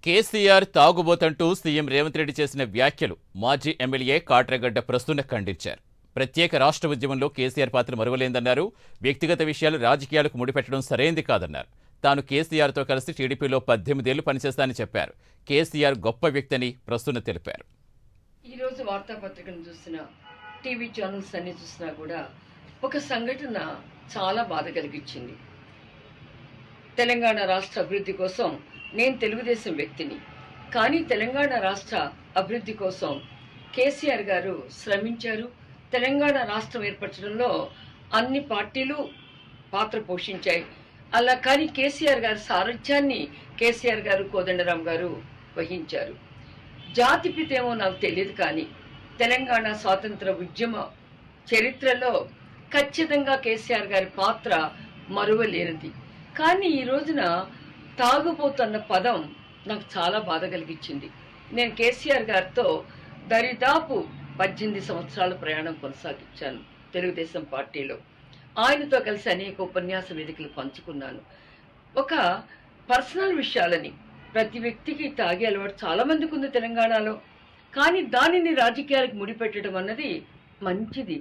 KCR తాగుబోతంటూ CM Revanth Reddy చేసిన వ్యాఖ్యలు మాజీ ఎమ్మెల్యే కాట్రగడ్డ ప్రస్తుత ఖండించారు. ప్రత్యేక రాష్ట్ర ఉద్యమంలో కేసీఆర్ పాత్ర మరువలేందన్నారు. వ్యక్తిగత విషయాలు రాజకీయాలకు ముడిపెట్టడం సరైంది కాదన్నారు. తాను కేసీఆర్తో కలిసి టీడీపీలో 18 ఏళ్లు పనిచేస్తానని చెప్పారు. కేసీఆర్ గొప్ప వ్యక్తిని ప్రస్తుత తెలిపారు. ఈ రోజు వార్తాపత్రికను చూసినా, టీవీ ఛానల్స్ అన్ని చూసినా కూడా ఒక సంఘటన చాలా బాధ కలిగించింది. తెలంగాణ రాష్ట్ర అభివృద్ధి కోసం నేను తెలుగుదేశం వ్యక్తిని, కానీ తెలంగాణ రాష్ట్ర అభివృద్ధి కోసం కేసీఆర్ గారు శ్రమించారు. తెలంగాణ రాష్ట్రం ఏర్పరచడంలో అన్ని పార్టీలు పాత్ర పోషించాయి. అలా కానీ కేసీఆర్ గారి సారథ్యాన్ని కేసీఆర్ గారు, కోదండరాం గారు వహించారు. జాతిపిత ఏమో నాకు తెలియదు, కానీ తెలంగాణ స్వాతంత్ర ఉద్యమ చరిత్రలో ఖచ్చితంగా కేసీఆర్ గారి పాత్ర మరువలేనిది. కానీ ఈ రోజున తాగుబోతున్న పదం నాకు చాలా బాధ కలిగించింది. నేను కేసీఆర్ గారితో దరిదాపు 18 సంవత్సరాల ప్రయాణం కొనసాగించాను తెలుగుదేశం పార్టీలో. ఆయనతో కలిసి అనేక ఉపన్యాస వేదికలు పంచుకున్నాను. ఒక పర్సనల్ విషయాలని, ప్రతి వ్యక్తికి తాగే అలవాటు చాలా మందికి ఉంది తెలంగాణలో, కానీ దానిని రాజకీయాలకు ముడిపెట్టడం అన్నది మంచిది.